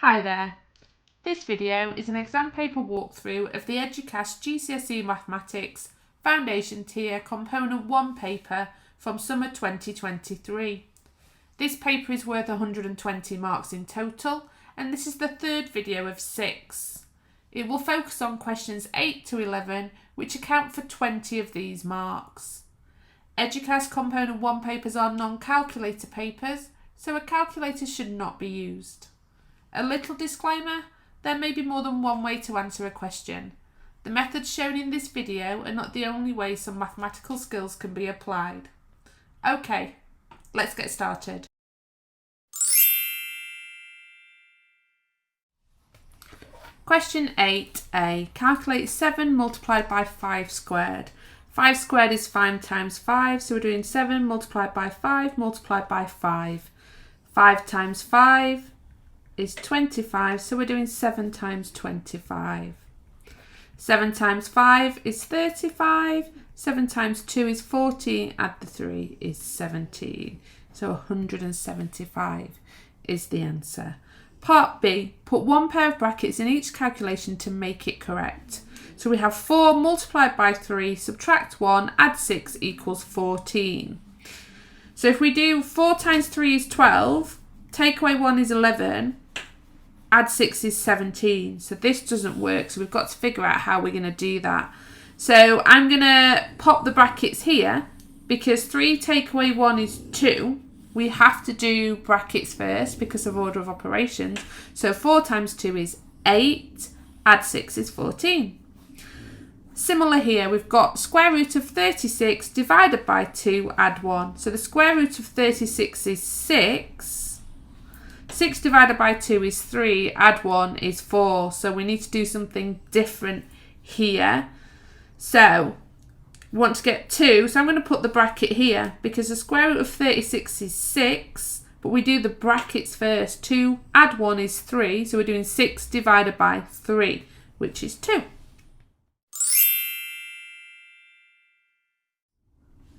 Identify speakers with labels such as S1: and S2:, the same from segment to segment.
S1: Hi there. This video is an exam paper walkthrough of the Eduqas GCSE Mathematics Foundation Tier Component 1 paper from summer 2023. This paper is worth 120 marks in total, and this is the third video of 6. It will focus on questions 8 to 11, which account for 20 of these marks. Eduqas Component 1 papers are non-calculator papers, so a calculator should not be used. A little disclaimer, there may be more than one way to answer a question. The methods shown in this video are not the only way some mathematical skills can be applied. Okay, let's get started. Question 8a. Calculate 7 multiplied by 5 squared. 5 squared is 5 times 5, so we're doing 7 multiplied by 5 multiplied by 5. 5 times 5 is 25, so we're doing 7 times 25. 7 times 5 is 35, 7 times 2 is 40, add the 3 is 17. So 175 is the answer. Part B, put one pair of brackets in each calculation to make it correct. So we have 4 multiplied by 3, subtract 1, add 6 equals 14. So if we do 4 times 3 is 12, take away 1 is 11, add 6 is 17. So this doesn't work, so we've got to figure out how we're going to do that. So I'm going to pop the brackets here, because 3 take away 1 is 2. We have to do brackets first because of order of operations. So 4 times 2 is 8, add 6 is 14. Similar here, we've got square root of 36 divided by 2, add 1. So the square root of 36 is 6. 6 divided by 2 is 3, add 1 is 4. So we need to do something different here. So we want to get 2, so I'm going to put the bracket here because the square root of 36 is 6, but we do the brackets first. 2, add 1 is 3, so we're doing 6 divided by 3, which is 2.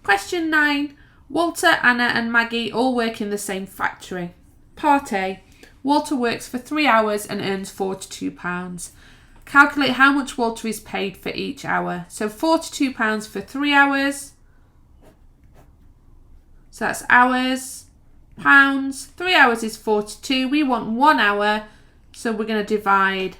S1: Question 9. Walter, Anna and Maggie all work in the same factory. Part A. Walter works for 3 hours and earns £42. Calculate how much Walter is paid for each hour. So £42 for 3 hours. So that's hours, pounds. 3 hours is 42. We want 1 hour, so we're going to divide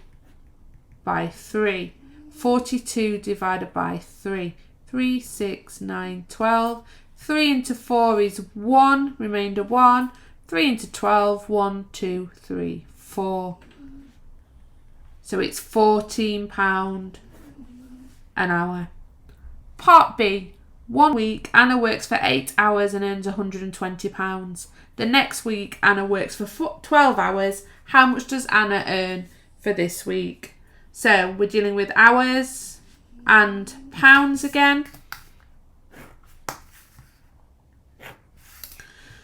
S1: by 3. 42 divided by 3. 3, 6, 9, 12. 3 into 4 is 1, remainder 1. 3 into 12, 1, 2, 3, 4. So it's £14 an hour. Part B. 1 week, Anna works for 8 hours and earns £120. The next week, Anna works for 12 hours. How much does Anna earn for this week? So we're dealing with hours and pounds again.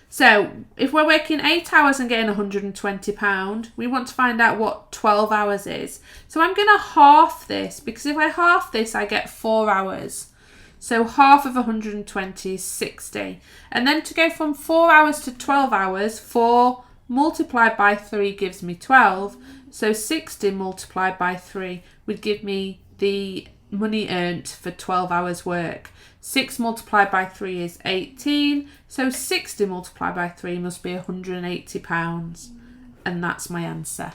S1: So if we're working 8 hours and getting £120, we want to find out what 12 hours is. So I'm going to half this, because if I half this, I get 4 hours. So half of 120 is 60. And then to go from 4 hours to 12 hours, 4 multiplied by 3 gives me 12. So 60 multiplied by 3 would give me the money earned for 12 hours work. 6 multiplied by 3 is 18, so 60 multiplied by 3 must be £180, and that's my answer.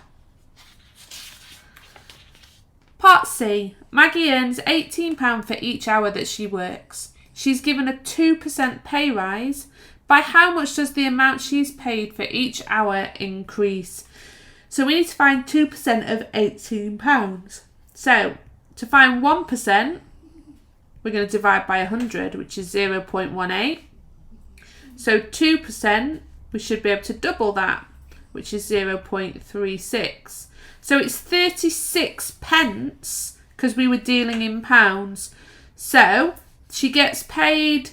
S1: Part C. Maggie earns £18 for each hour that she works. She's given a 2% pay rise. By how much does the amount she's paid for each hour increase? So we need to find 2% of £18. So to find 1%, we're going to divide by 100, which is 0.18. So 2%, we should be able to double that, which is 0.36. So it's 36 pence, because we were dealing in pounds. So she gets paid,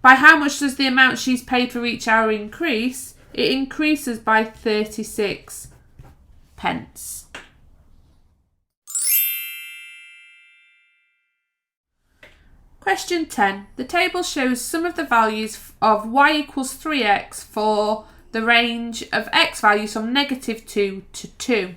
S1: by how much does the amount she's paid for each hour increase? It increases by 36 pence. Question 10. The table shows some of the values of y equals 3x for the range of x values from -2 to 2.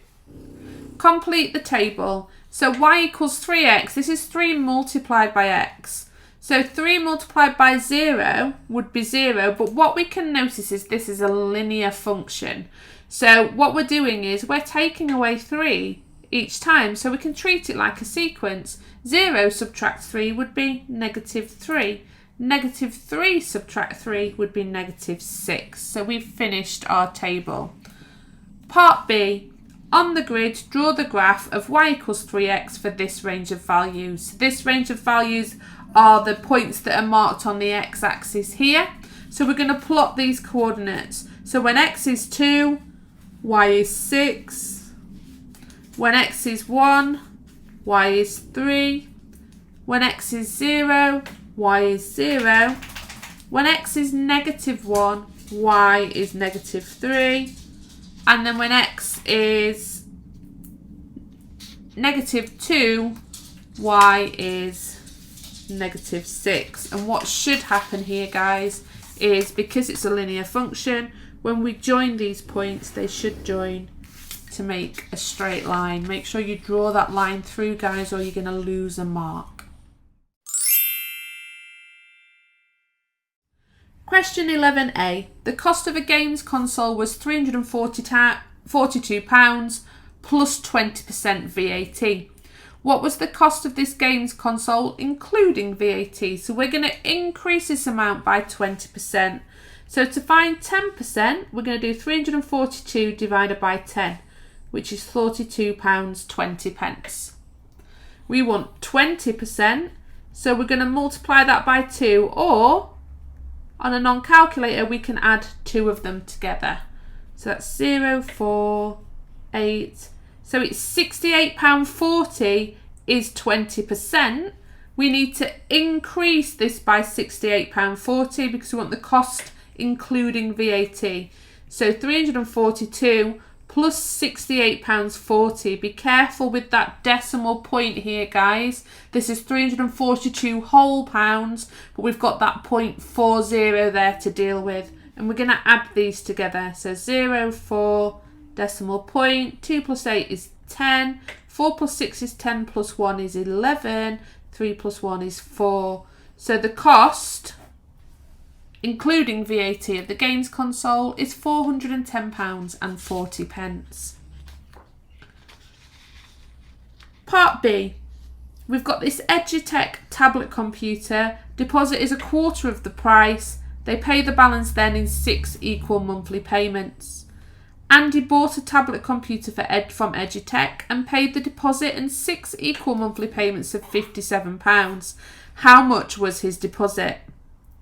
S1: Complete the table. So y equals 3x. This is 3 multiplied by x. So 3 multiplied by 0 would be 0. But what we can notice is this is a linear function. So what we're doing is we're taking away 3 each time. So we can treat it like a sequence. 0 subtract 3 would be -3. -3 subtract 3 would be -6. So we've finished our table. Part B. On the grid, draw the graph of y equals 3x for this range of values. This range of values are the points that are marked on the x-axis here. So we're going to plot these coordinates. So when x is 2, y is 6. When x is 1, y is 3. When x is 0, y is 0. When x is -1, y is -3. And then when x is -2, y is -6. And what should happen here, guys, is because it's a linear function, when we join these points, they should join to make a straight line. Make sure you draw that line through, guys, or you're going to lose a mark. Question 11a. The cost of a games console was £342 plus 20% VAT. What was the cost of this games console including VAT? So we're going to increase this amount by 20%. So to find 10%, we're going to do 342 divided by 10, which is £42.20. We want 20%, so we're going to multiply that by 2, or on a non-calculator, we can add 2 of them together. So that's 0, 4, 8. So it's £68.40 is 20%. We need to increase this by £68.40 because we want the cost including VAT. So 342 plus £68.40. Be careful with that decimal point here, guys. This is 342 whole pounds, but we've got that 0.40 there to deal with. And we're going to add these together. So 0, 4, decimal point, 2 plus 8 is 10, 4 plus 6 is 10, plus 1 is 11, 3 plus 1 is 4. So the cost, including VAT, of the games console is £410.40. Part B. We've got this Eduqas tablet computer. Deposit is 1/4 of the price. They pay the balance then in 6 equal monthly payments. Andy bought a tablet computer from Eduqas and paid the deposit and 6 equal monthly payments of £57. How much was his deposit?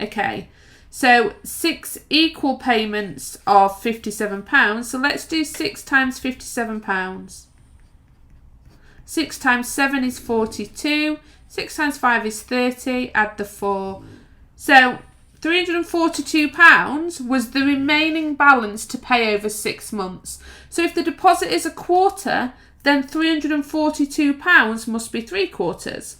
S1: Okay, so 6 equal payments of £57. So let's do 6 times £57. 6 times 7 is 42. 6 times 5 is 30. Add the 4. So £342 was the remaining balance to pay over 6 months. So if the deposit is 1/4, then £342 must be 3/4.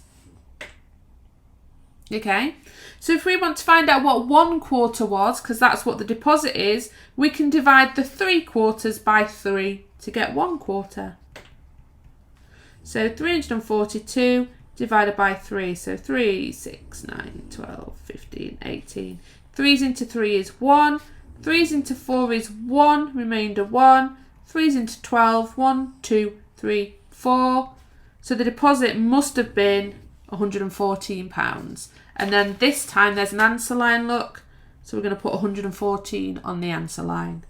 S1: Okay, so if we want to find out what 1/4 was, because that's what the deposit is, we can divide the 3/4 by 3 to get 1/4. So 342 divided by 3. So 3, 6, 9, 12, 15, 18. 3's into 3 is 1. 3's into 4 is 1. Remainder 1. 3's into 12. 1, 2, 3, 4. So the deposit must have been £114. And then this time there's an answer line, look. So we're going to put 114 on the answer line.